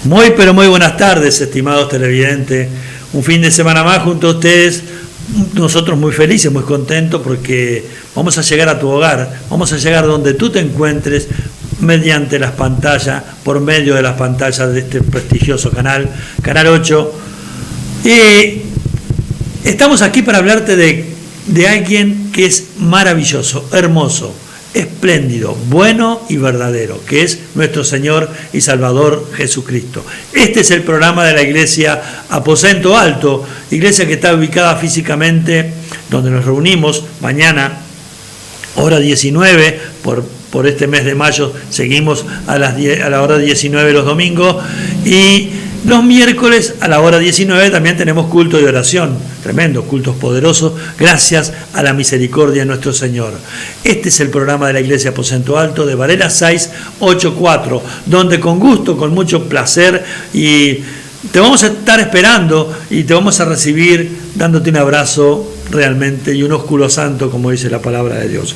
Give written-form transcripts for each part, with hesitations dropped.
Muy pero muy buenas tardes, estimados televidentes. Un fin de semana más junto a ustedes. Nosotros muy felices, muy contentos porque vamos a llegar a tu hogar, vamos a llegar donde tú te encuentres mediante las pantallas, por medio de las pantallas de este prestigioso canal, Canal 8. Y estamos aquí para hablarte de alguien que es maravilloso, hermoso, espléndido, bueno y verdadero, que es nuestro Señor y Salvador Jesucristo. Este es el programa de la Iglesia Aposento Alto, iglesia que está ubicada físicamente, donde nos reunimos mañana, hora 19, por este mes de mayo, seguimos a la hora 19 los domingos, y los miércoles a la hora 19 también tenemos culto de oración, tremendo, cultos poderosos, gracias a la misericordia de nuestro Señor. Este es el programa de la Iglesia Aposento Alto de Varela 684, donde con gusto, con mucho placer, y te vamos a estar esperando y te vamos a recibir dándote un abrazo realmente y un ósculo santo, como dice la palabra de Dios.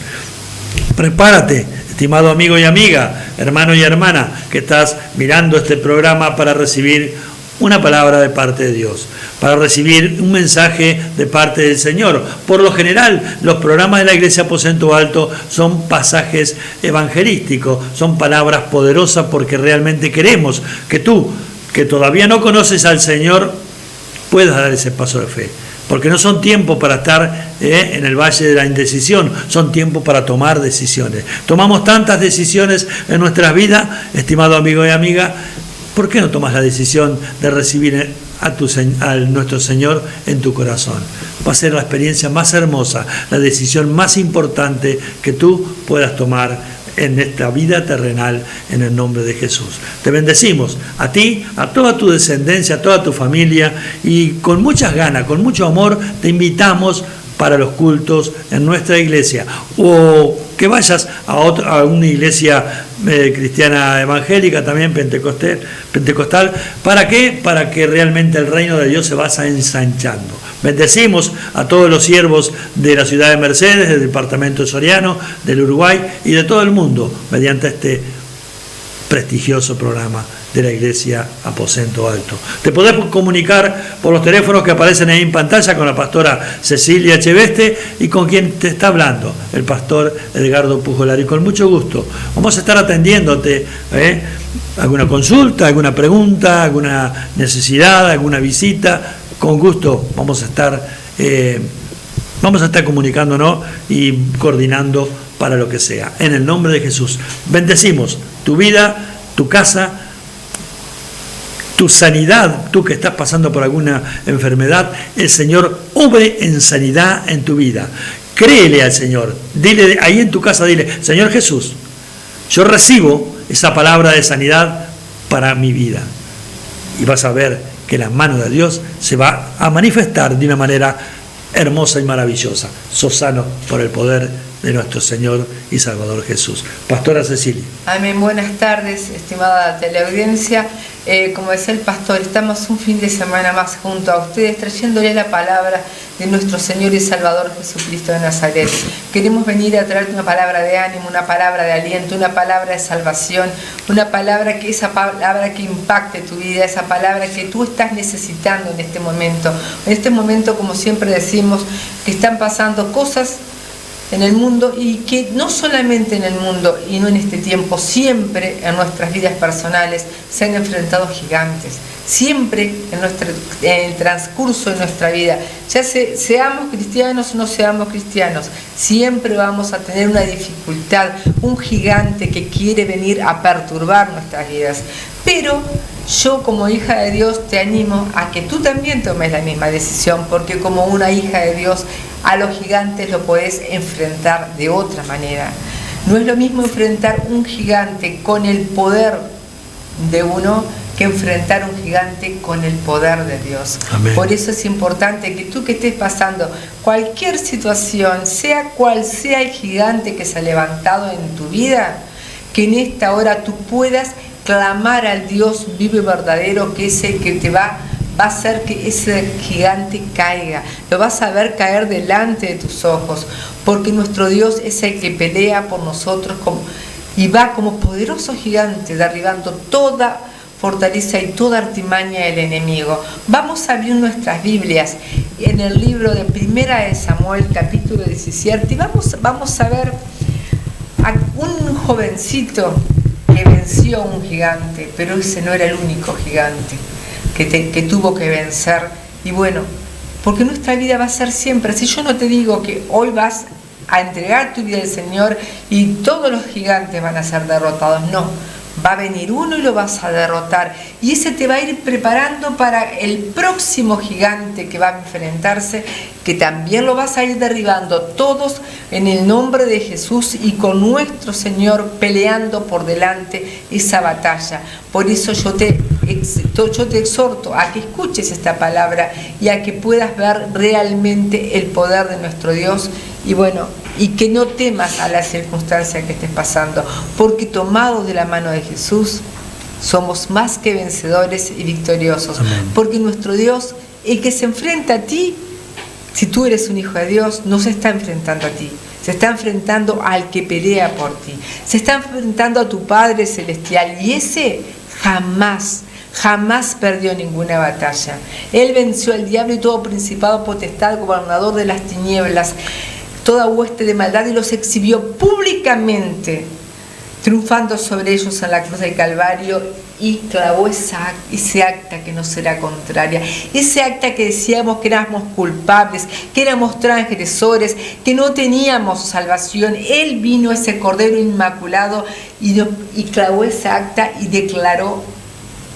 Prepárate, estimado amigo y amiga, hermano y hermana, que estás mirando este programa para recibir una palabra de parte de Dios, para recibir un mensaje de parte del Señor. Por lo general, los programas de la Iglesia Aposento Alto son pasajes evangelísticos, son palabras poderosas porque realmente queremos que tú, que todavía no conoces al Señor, puedas dar ese paso de fe. Porque no son tiempos para estar en el valle de la indecisión, son tiempos para tomar decisiones. Tomamos tantas decisiones en nuestras vidas, estimado amigo y amiga, ¿por qué no tomas la decisión de recibir a nuestro Señor en tu corazón? Va a ser la experiencia más hermosa, la decisión más importante que tú puedas tomar en esta vida terrenal, en el nombre de Jesús. Te bendecimos a ti, a toda tu descendencia, a toda tu familia, y con muchas ganas, con mucho amor, te invitamos para los cultos en nuestra iglesia, o que vayas a una iglesia cristiana evangélica, también pentecostal. ¿Para qué? Para que realmente el reino de Dios se vaya ensanchando. Bendecimos a todos los siervos de la ciudad de Mercedes, del departamento de Soriano, del Uruguay y de todo el mundo, mediante este prestigioso programa de la Iglesia Aposento Alto. Te podés comunicar por los teléfonos que aparecen ahí en pantalla con la pastora Cecilia Cheveste y con quien te está hablando, el pastor Edgardo Pujolari. Con mucho gusto vamos a estar atendiéndote, alguna consulta, alguna pregunta, alguna necesidad, alguna visita. Con gusto vamos a estar comunicándonos y coordinando para lo que sea. En el nombre de Jesús, bendecimos tu vida, tu casa, tu sanidad, tú que estás pasando por alguna enfermedad, el Señor obre en sanidad en tu vida. Créele al Señor, dile ahí en tu casa, dile: Señor Jesús, yo recibo esa palabra de sanidad para mi vida. Y vas a ver que la mano de Dios se va a manifestar de una manera hermosa y maravillosa. Sos sano por el poder de nuestro Señor y Salvador Jesús. Pastora Cecilia. Amén. Buenas tardes, estimada teleaudiencia. Como decía el pastor, estamos un fin de semana más junto a ustedes, trayéndole la palabra de nuestro Señor y Salvador Jesucristo de Nazaret. Queremos venir a traerte una palabra de ánimo, una palabra de aliento, una palabra de salvación, una palabra esa palabra que impacte tu vida, esa palabra que tú estás necesitando en este momento. En este momento, como siempre decimos, que están pasando cosas en el mundo, y que no solamente en el mundo y no en este tiempo, siempre en nuestras vidas personales se han enfrentado gigantes, siempre en el transcurso de nuestra vida, ya seamos cristianos o no seamos cristianos, siempre vamos a tener una dificultad, un gigante que quiere venir a perturbar nuestras vidas. Pero yo, como hija de Dios, te animo a que tú también tomes la misma decisión, porque como una hija de Dios, a los gigantes lo podés enfrentar de otra manera. No es lo mismo enfrentar un gigante con el poder de uno que enfrentar un gigante con el poder de Dios. Amén. Por eso es importante que tú, que estés pasando cualquier situación, sea cual sea el gigante que se ha levantado en tu vida, que en esta hora tú puedas clamar al Dios vivo y verdadero, que es el que te va a hacer que ese gigante caiga. Lo vas a ver caer delante de tus ojos, porque nuestro Dios es el que pelea por nosotros y va como poderoso gigante derribando toda fortaleza y toda artimaña del enemigo. Vamos a abrir nuestras Biblias en el libro de Primera de Samuel, capítulo 17, y vamos a ver a un jovencito que venció a un gigante, pero ese no era el único gigante que tuvo que vencer. Y bueno, porque nuestra vida va a ser siempre, si yo no te digo que hoy vas a entregar tu vida al Señor y todos los gigantes van a ser derrotados, no, va a venir uno y lo vas a derrotar, y ese te va a ir preparando para el próximo gigante que va a enfrentarse, que también lo vas a ir derribando, todos en el nombre de Jesús y con nuestro Señor peleando por delante esa batalla. Por eso yo te exhorto a que escuches esta palabra y a que puedas ver realmente el poder de nuestro Dios, y bueno, y que no temas a la circunstancia que estés pasando, porque tomados de la mano de Jesús somos más que vencedores y victoriosos. Amén. Porque nuestro Dios, el que se enfrenta a ti, si tú eres un hijo de Dios, no se está enfrentando a ti, se está enfrentando al que pelea por ti, se está enfrentando a tu Padre Celestial, y ese jamás perdió ninguna batalla. Él venció al diablo y todo principado, potestad, gobernador de las tinieblas, toda hueste de maldad, y los exhibió públicamente, triunfando sobre ellos en la cruz del Calvario, y clavó ese acta que nos será contraria, ese acta que decíamos que éramos culpables, que éramos transgresores, que no teníamos salvación. Él vino, ese Cordero Inmaculado, y clavó ese acta y declaró: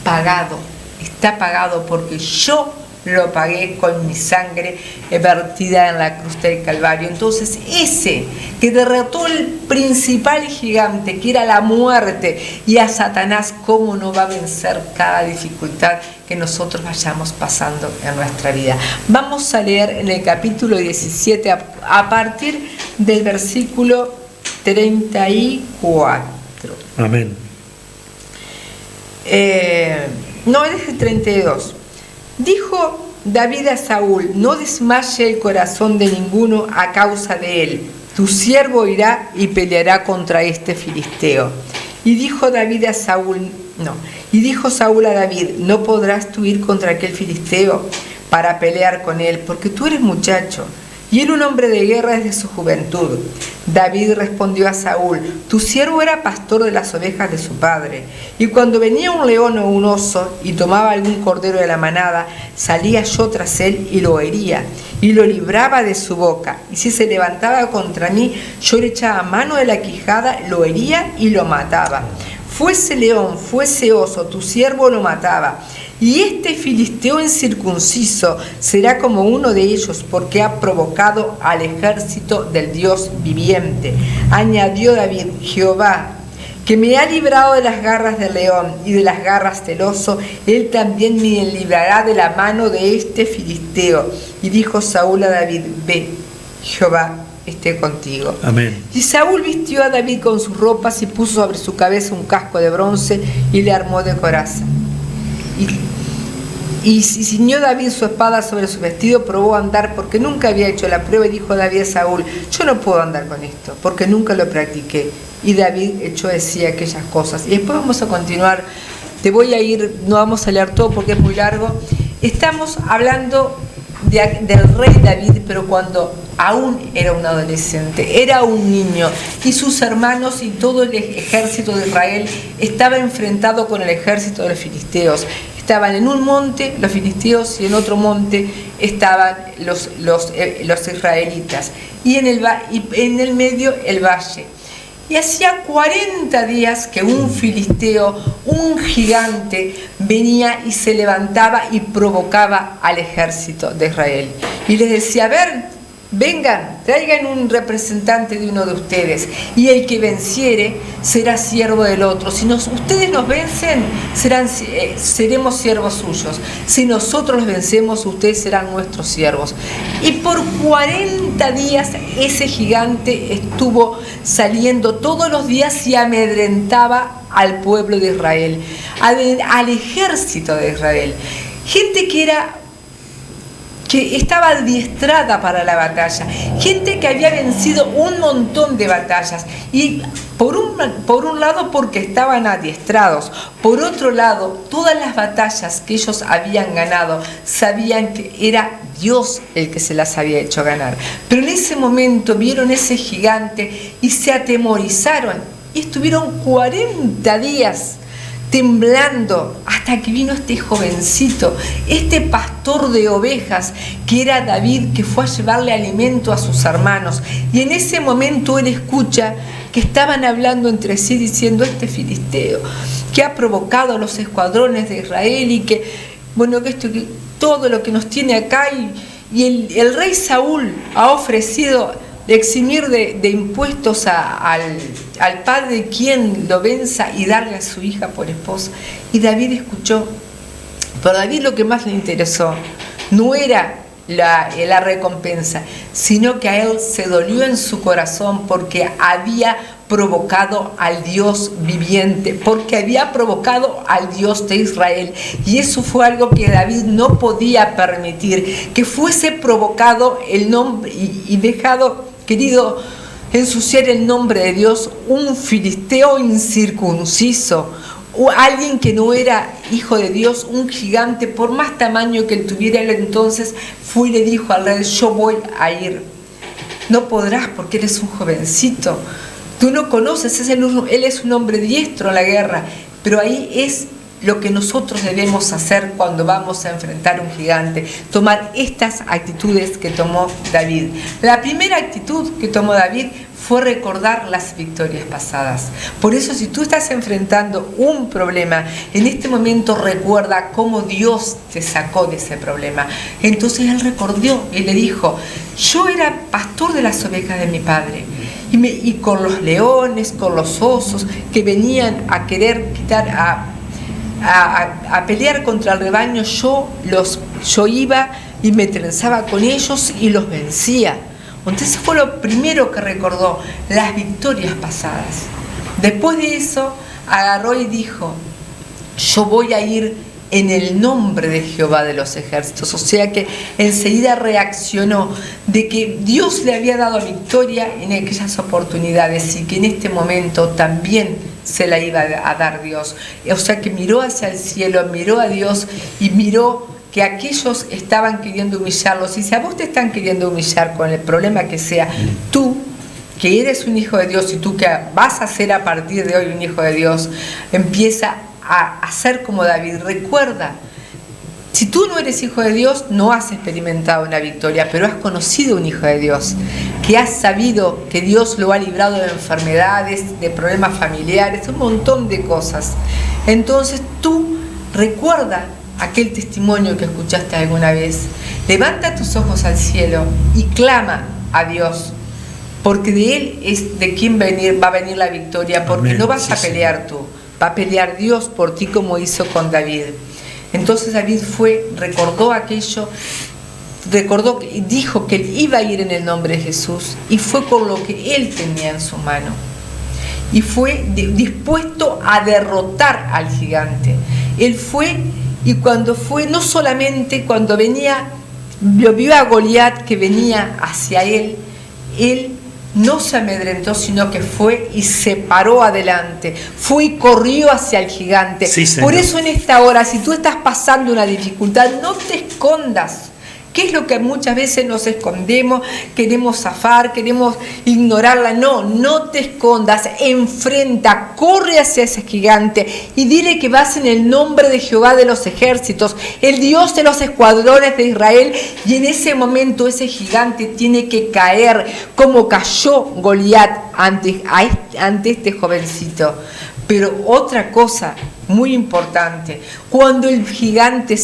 pagado, está pagado, porque yo lo pagué con mi sangre vertida en la cruz del Calvario. Entonces, ese que derrotó el principal gigante, que era la muerte, y a Satanás, ¿cómo no va a vencer cada dificultad que nosotros vayamos pasando en nuestra vida? Vamos a leer en el capítulo 17 a partir del versículo 34. Amén. No, es el 32. Dijo David a Saúl: no desmaye el corazón de ninguno a causa de él. Tu siervo irá y peleará contra este filisteo. Y dijo Saúl a David: no podrás tú ir contra aquel filisteo para pelear con él, porque tú eres muchacho, y él un hombre de guerra desde su juventud. David respondió a Saúl: tu siervo era pastor de las ovejas de su padre, y cuando venía un león o un oso y tomaba algún cordero de la manada, salía yo tras él y lo hería, y lo libraba de su boca, y si se levantaba contra mí, yo le echaba mano de la quijada, lo hería y lo mataba. Fuese león, fuese oso, tu siervo lo mataba. Y este filisteo incircunciso será como uno de ellos, porque ha provocado al ejército del Dios viviente. Añadió David: Jehová, que me ha librado de las garras del león y de las garras del oso, él también me librará de la mano de este filisteo. Y dijo Saúl a David: ve, Jehová esté contigo. Amén. Y Saúl vistió a David con sus ropas y puso sobre su cabeza un casco de bronce y le armó de coraza. Y ciñó David su espada sobre su vestido, probó a andar porque nunca había hecho la prueba, y dijo David a Saúl: yo no puedo andar con esto porque nunca lo practiqué. Y David echó de sí aquellas cosas. Y después vamos a continuar, no vamos a leer todo porque es muy largo. Estamos hablando del rey David, pero cuando aún era un adolescente, era un niño, y sus hermanos y todo el ejército de Israel estaba enfrentado con el ejército de los filisteos. Estaban en un monte los filisteos y en otro monte estaban los israelitas, y en el medio el valle. Y hacía 40 días que un filisteo, un gigante, venía y se levantaba y provocaba al ejército de Israel. Y les decía: a ver, vengan, traigan un representante de uno de ustedes, y el que venciere será siervo del otro. Si ustedes nos vencen, seremos siervos suyos. Si nosotros los vencemos, ustedes serán nuestros siervos. Y por 40 días ese gigante estuvo saliendo todos los días y amedrentaba al pueblo de Israel, al ejército de Israel. Gente que era que estaba adiestrada para la batalla, gente que había vencido un montón de batallas, y por un lado porque estaban adiestrados, por otro lado todas las batallas que ellos habían ganado sabían que era Dios el que se las había hecho ganar. Pero en ese momento vieron ese gigante y se atemorizaron y estuvieron 40 días temblando hasta que vino este jovencito, este pastor de ovejas que era David, que fue a llevarle alimento a sus hermanos. Y en ese momento él escucha que estaban hablando entre sí diciendo: este filisteo que ha provocado a los escuadrones de Israel y que, bueno, que esto, que todo lo que nos tiene acá, y el rey Saúl ha ofrecido de eximir de impuestos al padre de quien lo venza y darle a su hija por esposa. Y David escuchó, pero a David lo que más le interesó no era la recompensa, sino que a él se dolió en su corazón porque había provocado al Dios viviente, porque había provocado al Dios de Israel, y eso fue algo que David no podía permitir, que fuese provocado el nombre y dejado, querido, ensuciar el nombre de Dios, un filisteo incircunciso, o alguien que no era hijo de Dios, un gigante, por más tamaño que él tuviera. Él entonces fue y le dijo al rey: yo voy a ir. No podrás porque eres un jovencito, tú no conoces, él es un hombre diestro en la guerra. Pero ahí es lo que nosotros debemos hacer cuando vamos a enfrentar un gigante, tomar estas actitudes que tomó David. La primera actitud que tomó David fue recordar las victorias pasadas. Por eso, si tú estás enfrentando un problema, en este momento recuerda cómo Dios te sacó de ese problema. Entonces él recordó y le dijo: yo era pastor de las ovejas de mi padre, y con los leones, con los osos que venían a querer quitar, a pelear contra el rebaño, yo iba y me trenzaba con ellos y los vencía. Entonces fue lo primero que recordó, las victorias pasadas. Después de eso agarró y dijo: yo voy a ir en el nombre de Jehová de los ejércitos. O sea que enseguida reaccionó de que Dios le había dado victoria en aquellas oportunidades y que en este momento también se la iba a dar Dios. O sea que miró hacia el cielo, miró a Dios y miró que aquellos estaban queriendo humillarlos. Y si a vos te están queriendo humillar con el problema que sea, tú que eres un hijo de Dios y tú que vas a ser a partir de hoy un hijo de Dios, empieza a hacer como David. Recuerda, si tú no eres hijo de Dios, no has experimentado una victoria, pero has conocido un hijo de Dios, que has sabido que Dios lo ha librado de enfermedades, de problemas familiares, un montón de cosas. Entonces tú recuerda aquel testimonio que escuchaste alguna vez, levanta tus ojos al cielo y clama a Dios, porque de Él es de quien va a venir la victoria, porque Amén. No vas a pelear tú, va a pelear Dios por ti, como hizo con David. Entonces David recordó aquello, recordó y dijo que él iba a ir en el nombre de Jesús, y fue con lo que él tenía en su mano, y fue dispuesto a derrotar al gigante. Él fue, y cuando fue, no solamente cuando vio a Goliat que venía hacia él no se amedrentó, sino que fue y se paró adelante, fue y corrió hacia el gigante. Sí, por eso en esta hora, si tú estás pasando una dificultad, no te escondas. ¿Qué es lo que muchas veces nos escondemos? Queremos zafar, queremos ignorarla. No te escondas, enfrenta, corre hacia ese gigante y dile que vas en el nombre de Jehová de los ejércitos, el Dios de los escuadrones de Israel, y en ese momento ese gigante tiene que caer como cayó Goliat ante este jovencito. Pero otra cosa muy importante, cuando el gigante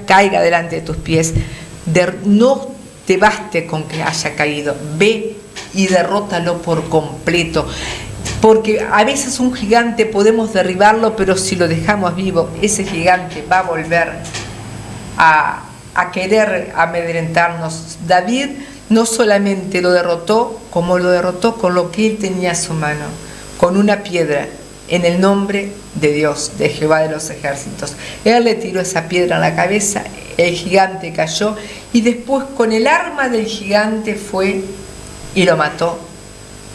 caiga delante de tus pies, no te baste con que haya caído, ve y derrótalo por completo, porque a veces un gigante podemos derribarlo, pero si lo dejamos vivo, ese gigante va a volver a querer amedrentarnos. David no solamente lo derrotó, como lo derrotó con lo que él tenía a su mano, con una piedra, en el nombre de Dios, de Jehová de los ejércitos. Él le tiró esa piedra en la cabeza, el gigante cayó y después con el arma del gigante fue y lo mató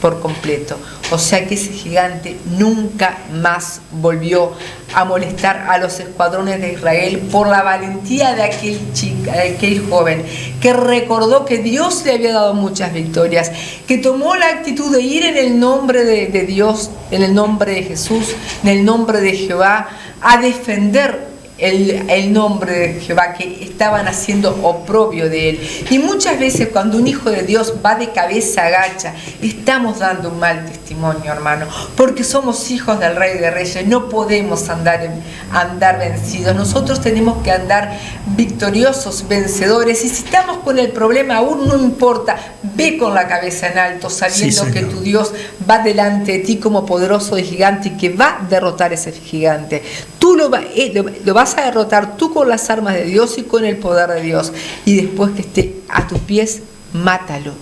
por completo. O sea que ese gigante nunca más volvió a molestar a los escuadrones de Israel por la valentía de aquel joven que recordó que Dios le había dado muchas victorias, que tomó la actitud de ir en el nombre de Dios, en el nombre de Jesús, en el nombre de Jehová, a defender el nombre de Jehová, que estaban haciendo oprobio de él. Y muchas veces cuando un hijo de Dios va de cabeza agacha, estamos dando un mal testimonio, hermano, porque somos hijos del Rey de Reyes. No podemos andar vencidos. Nosotros tenemos que andar victoriosos, vencedores. Y si estamos con el problema aún, no importa, ve con la cabeza en alto, sabiendo que tu Dios va delante de ti como poderoso y gigante, y que va a derrotar ese gigante. Tú lo vas a derrotar tú con las armas de Dios y con el poder de Dios. Y después que esté a tus pies, mátalo.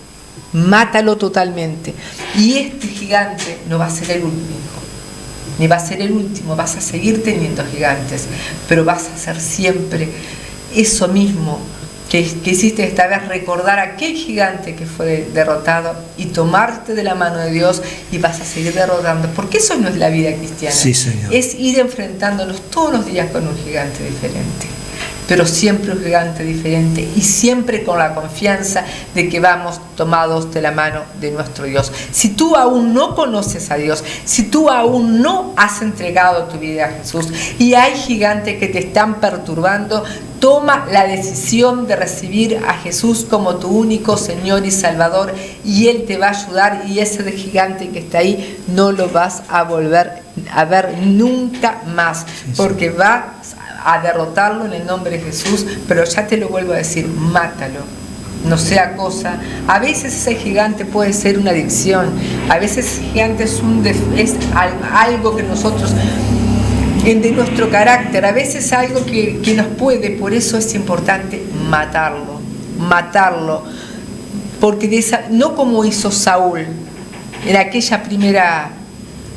Mátalo totalmente. Y este gigante no va a ser el último, ni va a ser el último. Vas a seguir teniendo gigantes, pero vas a hacer siempre eso mismo que hiciste esta vez, recordar a aquel gigante que fue derrotado y tomarte de la mano de Dios, y vas a seguir derrotando, porque eso no es la vida cristiana. Sí, Señor. Es ir enfrentándonos todos los días con un gigante diferente, pero siempre un gigante diferente, y siempre con la confianza de que vamos tomados de la mano de nuestro Dios. Si tú aún no conoces a Dios, si tú aún no has entregado tu vida a Jesús y hay gigantes que te están perturbando, toma la decisión de recibir a Jesús como tu único Señor y Salvador, y Él te va a ayudar, y ese gigante que está ahí no lo vas a volver a ver nunca más, porque vas a derrotarlo en el nombre de Jesús. Pero ya te lo vuelvo a decir, mátalo, no sea cosa. A veces ese gigante puede ser una adicción, a veces ese gigante es algo que nosotros, de nuestro carácter, a veces algo que nos puede. Por eso es importante matarlo, porque no como hizo Saúl en aquella primera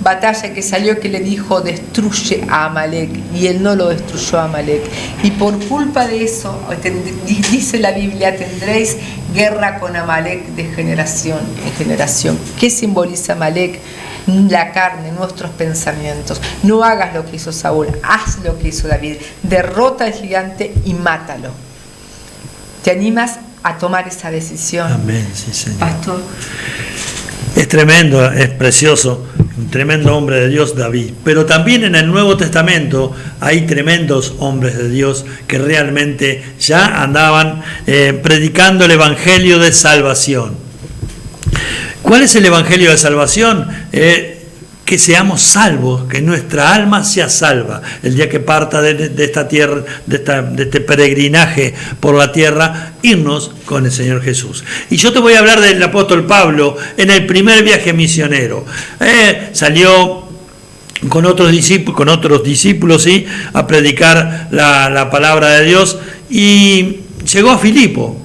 batalla que salió, que le dijo destruye a Amalek, y él no lo destruyó a Amalek, y por culpa de eso, dice la Biblia, tendréis guerra con Amalek de generación en generación. ¿Qué simboliza Amalek? La carne, nuestros pensamientos. No hagas lo que hizo Saúl, haz lo que hizo David, derrota al gigante y mátalo. ¿Te animas a tomar esa decisión? Amén, sí, Señor. Pastor. Es tremendo, es precioso, un tremendo hombre de Dios, David. Pero también en el Nuevo Testamento hay tremendos hombres de Dios que realmente ya andaban predicando el Evangelio de salvación. ¿Cuál es el Evangelio de salvación? Que seamos salvos, que nuestra alma sea salva. El día que parta de esta tierra, de este peregrinaje por la tierra, irnos con el Señor Jesús. Y yo te voy a hablar del apóstol Pablo en el primer viaje misionero. Salió con otros discípulos, ¿sí?, a predicar la palabra de Dios, y llegó a Filipo,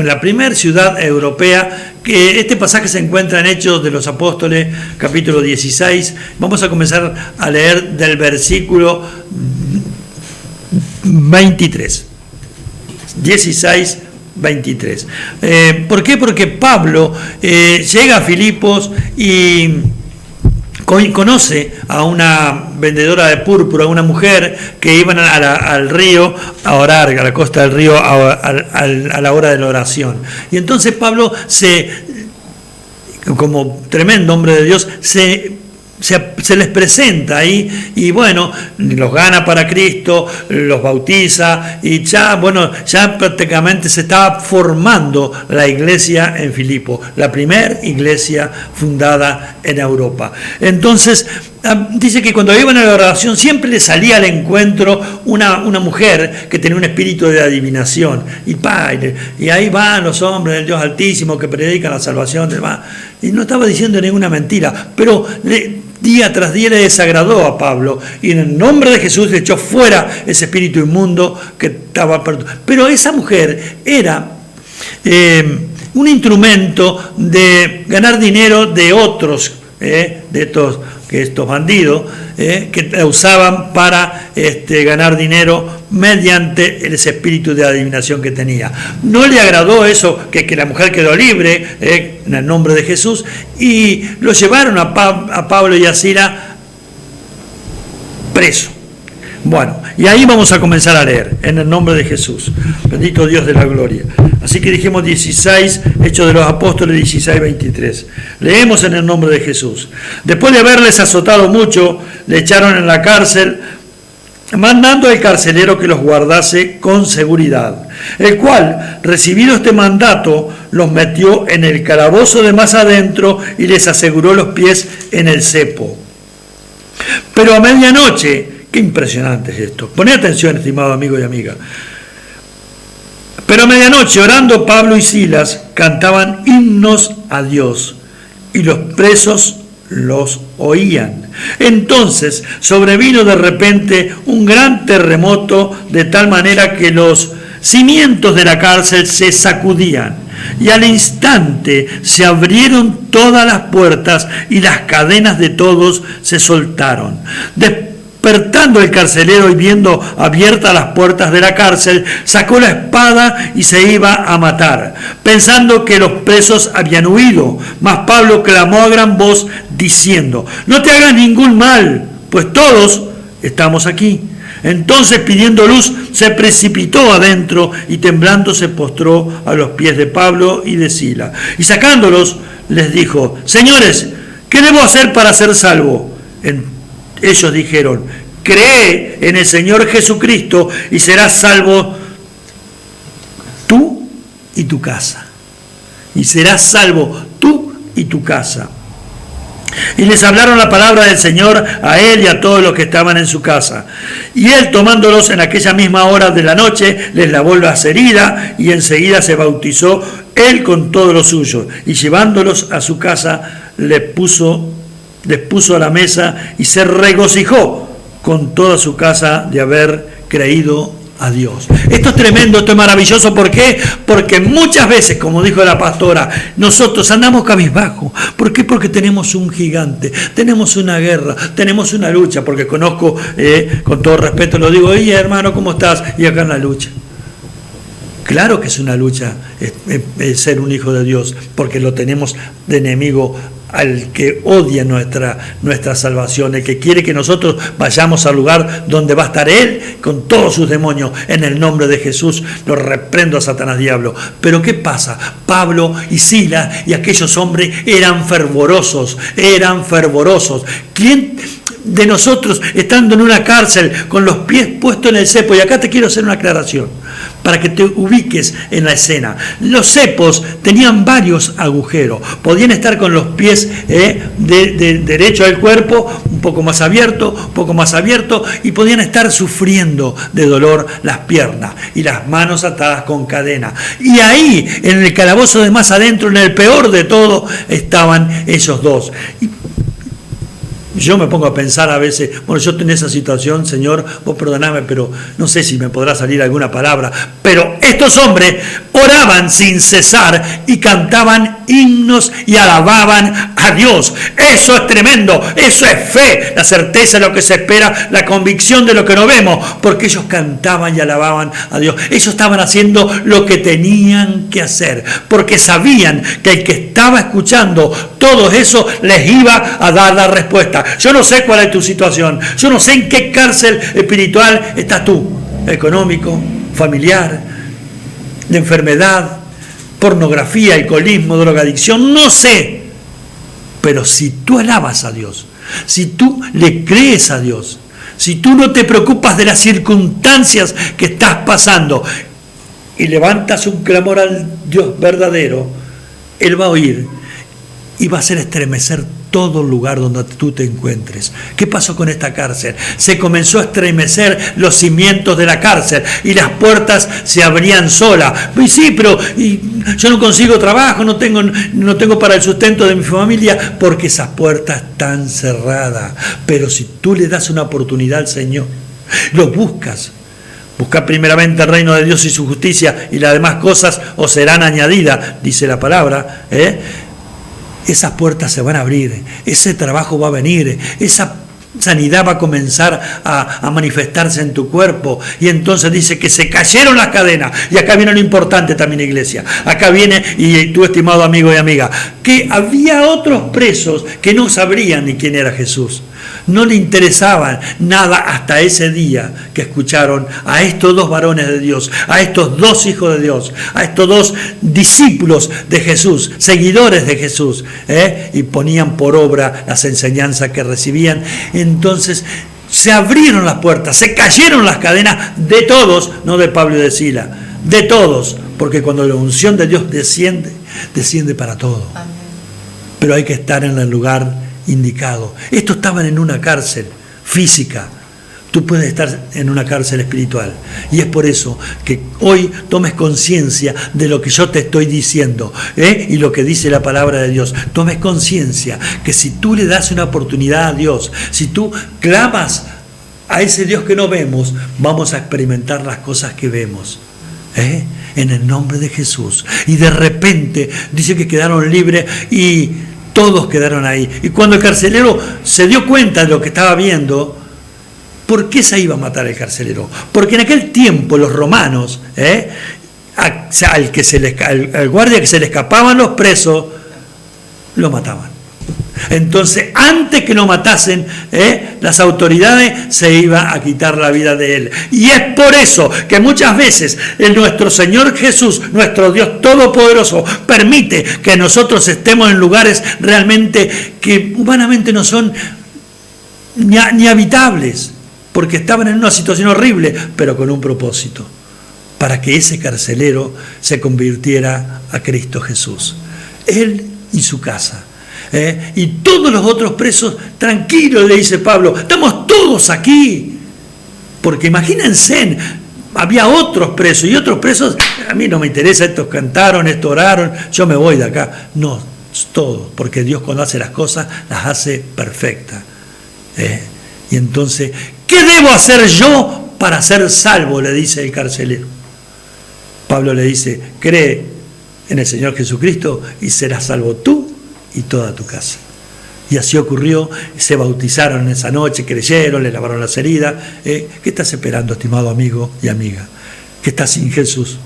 la primera ciudad europea. Que este pasaje se encuentra en Hechos de los Apóstoles, capítulo 16. Vamos a comenzar a leer del versículo 23. 16, 23. ¿Por qué? Porque Pablo llega a Filipos y conoce a una vendedora de púrpura, una mujer que iban al río a orar, a la costa del río a la hora de la oración. Y entonces Pablo, como tremendo hombre de Dios, se les presenta ahí, y bueno, los gana para Cristo, los bautiza, y ya prácticamente se estaba formando la iglesia en Filipo, la primera iglesia fundada en Europa. Entonces dice que cuando iban a la oración siempre le salía al encuentro una mujer que tenía un espíritu de adivinación, y ahí van los hombres del Dios Altísimo que predican la salvación, y no estaba diciendo ninguna mentira, pero día tras día le desagradó a Pablo, y en el nombre de Jesús le echó fuera ese espíritu inmundo que estaba perdido. Pero esa mujer era un instrumento de ganar dinero de otros, de estos que estos bandidos, que la usaban para ganar dinero mediante ese espíritu de adivinación que tenía. No le agradó eso, que la mujer quedó libre en el nombre de Jesús, y lo llevaron a Pablo y a Silas preso. Bueno, y ahí vamos a comenzar a leer, en el nombre de Jesús. Bendito Dios de la gloria. Así que dijimos 16, Hechos de los Apóstoles 16, 23. Leemos en el nombre de Jesús. Después de haberles azotado mucho, le echaron en la cárcel, mandando al carcelero que los guardase con seguridad, el cual, recibido este mandato, los metió en el calabozo de más adentro y les aseguró los pies en el cepo. Pero a medianoche, qué impresionante es esto, poné atención, estimado amigo y amiga, pero a medianoche, orando, Pablo y Silas cantaban himnos a Dios, y los presos los oían. Entonces sobrevino de repente un gran terremoto, de tal manera que los cimientos de la cárcel se sacudían, y al instante se abrieron todas las puertas y las cadenas de todos se soltaron. Despertando el carcelero y viendo abiertas las puertas de la cárcel, sacó la espada y se iba a matar, pensando que los presos habían huido. Mas Pablo clamó a gran voz diciendo: no te hagas ningún mal, pues todos estamos aquí. Entonces, pidiendo luz, se precipitó adentro y temblando se postró a los pies de Pablo y de Silas. Y sacándolos, les dijo: señores, ¿qué debo hacer para ser salvo? Ellos dijeron: cree en el Señor Jesucristo y serás salvo tú y tu casa. Y serás salvo tú y tu casa. Y les hablaron la palabra del Señor a él y a todos los que estaban en su casa. Y él, tomándolos en aquella misma hora de la noche, les lavó las heridas y enseguida se bautizó él con todos los suyos. Y llevándolos a su casa, les puso a la mesa y se regocijó con toda su casa de haber creído a Dios. Esto es tremendo, esto es maravilloso. ¿Por qué? Porque muchas veces, como dijo la pastora, nosotros andamos cabizbajo. ¿Por qué? Porque tenemos un gigante, tenemos una guerra, tenemos una lucha. Porque conozco, con todo respeto lo digo: oye, hermano, ¿cómo estás? Y acá en la lucha. Claro que es una lucha ser un hijo de Dios, porque lo tenemos de enemigo al que odia nuestra salvación, el que quiere que nosotros vayamos al lugar donde va a estar Él con todos sus demonios. En el nombre de Jesús lo reprendo a Satanás diablo. Pero ¿qué pasa? Pablo y Silas y aquellos hombres eran fervorosos. ¿Quién de nosotros, estando en una cárcel con los pies puestos en el cepo? Y acá te quiero hacer una aclaración para que te ubiques en la escena. Los cepos tenían varios agujeros, podían estar con los pies de derecho del cuerpo un poco más abierto, y podían estar sufriendo de dolor las piernas y las manos atadas con cadena. Y ahí, en el calabozo de más adentro, en el peor de todo, estaban ellos dos. Yo me pongo a pensar a veces, bueno, yo en esa situación, Señor, vos perdoname, pero no sé si me podrá salir alguna palabra. Pero estos hombres oraban sin cesar y cantaban himnos y alababan a Dios. Eso es tremendo, eso es fe, la certeza de lo que se espera, la convicción de lo que no vemos, porque ellos cantaban y alababan a Dios. Ellos estaban haciendo lo que tenían que hacer, porque sabían que el que estaba escuchando todo eso les iba a dar la respuesta. Yo no sé cuál es tu situación, yo no sé en qué cárcel espiritual estás tú, económico, familiar, de enfermedad, pornografía, alcoholismo, drogadicción, no sé. Pero si tú alabas a Dios, si tú le crees a Dios, si tú no te preocupas de las circunstancias que estás pasando y levantas un clamor al Dios verdadero, Él va a oír y va a hacer estremecer todo el lugar donde tú te encuentres. ¿Qué pasó con esta cárcel? Se comenzó a estremecer los cimientos de la cárcel y las puertas se abrían solas. Y sí, pero yo no consigo trabajo, no tengo para el sustento de mi familia, porque esas puertas están cerradas. Pero si tú le das una oportunidad al Señor, lo buscas. Busca primeramente el reino de Dios y su justicia, y las demás cosas os serán añadidas, dice la palabra, esas puertas se van a abrir, ese trabajo va a venir, esa sanidad va a comenzar a manifestarse en tu cuerpo. Y entonces dice que se cayeron las cadenas. Y acá viene lo importante también, iglesia. Acá viene, y tú, estimado amigo y amiga, que había otros presos que no sabrían ni quién era Jesús. No le interesaban nada hasta ese día que escucharon a estos dos varones de Dios, a estos dos hijos de Dios, a estos dos discípulos de Jesús, seguidores de Jesús, y ponían por obra las enseñanzas que recibían. Entonces se abrieron las puertas, se cayeron las cadenas de todos, no de Pablo y de Sila, de todos, porque cuando la unción de Dios desciende, desciende para todo. Amén. Pero hay que estar en el lugar indicado. Estos estaban en una cárcel física. Tú puedes estar en una cárcel espiritual. Y es por eso que hoy tomes conciencia de lo que yo te estoy diciendo, y lo que dice la palabra de Dios. Tomes conciencia que si tú le das una oportunidad a Dios, si tú clamas a ese Dios que no vemos, vamos a experimentar las cosas que vemos. En el nombre de Jesús. Y de repente dice que quedaron libres y todos quedaron ahí. Y cuando el carcelero se dio cuenta de lo que estaba viendo, ¿por qué se iba a matar el carcelero? Porque en aquel tiempo los romanos, al guardia que se le escapaban los presos, lo mataban. Entonces, antes que lo matasen, las autoridades se iban a quitar la vida de él. Y es por eso que muchas veces nuestro Señor Jesús, nuestro Dios Todopoderoso, permite que nosotros estemos en lugares realmente que humanamente no son ni habitables, porque estaban en una situación horrible, pero con un propósito, para que ese carcelero se convirtiera a Cristo Jesús. Él y su casa. Y todos los otros presos, tranquilos, le dice Pablo, estamos todos aquí. Porque imagínense, había otros presos, y otros presos, a mí no me interesa, estos cantaron, estos oraron, yo me voy de acá. No, todos, porque Dios cuando hace las cosas, las hace perfectas. Y entonces, ¿qué debo hacer yo para ser salvo?, le dice el carcelero. Pablo le dice, cree en el Señor Jesucristo y serás salvo tú y toda tu casa. Y así ocurrió, se bautizaron esa noche, creyeron, le lavaron las heridas. ¿Qué estás esperando, estimado amigo y amiga? Que estás sin Jesús,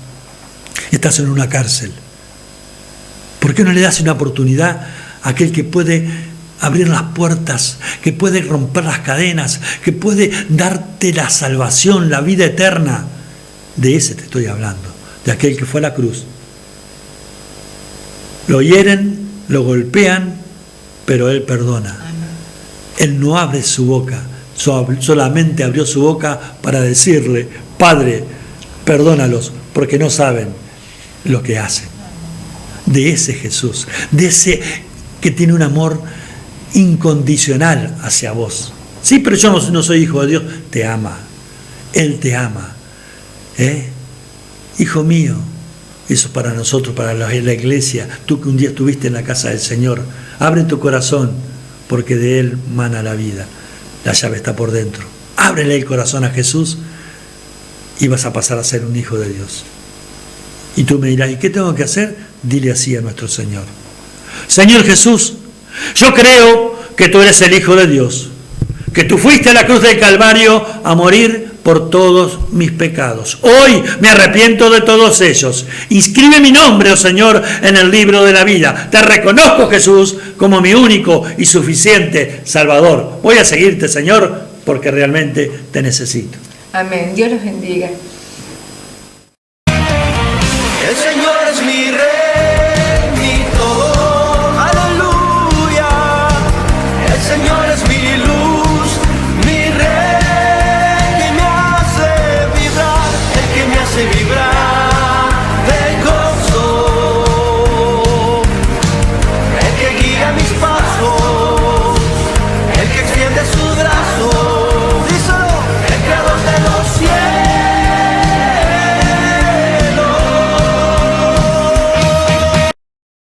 estás en una cárcel. ¿Por qué no le das una oportunidad a aquel que puede abrir las puertas, que puede romper las cadenas, que puede darte la salvación, la vida eterna? De ese te estoy hablando, de aquel que fue a la cruz. Lo hieren, lo golpean, pero Él perdona. Él no abre su boca, solamente abrió su boca para decirle, Padre, perdónalos, porque no saben lo que hacen. De ese Jesús, de ese que tiene un amor incondicional hacia vos. Sí, pero yo no soy hijo de Dios. Te ama. Él te ama. Hijo mío. Eso es para nosotros, para la iglesia. Tú que un día estuviste en la casa del Señor, abre tu corazón, porque de Él mana la vida. La llave está por dentro. Ábrele el corazón a Jesús y vas a pasar a ser un hijo de Dios. Y tú me dirás, ¿y qué tengo que hacer? Dile así a nuestro Señor. Señor Jesús, yo creo que tú eres el Hijo de Dios, que tú fuiste a la cruz del Calvario a morir por todos mis pecados. Hoy me arrepiento de todos ellos. Inscribe mi nombre, oh Señor, en el libro de la vida. Te reconozco, Jesús, como mi único y suficiente Salvador. Voy a seguirte, Señor, porque realmente te necesito. Amén. Dios los bendiga.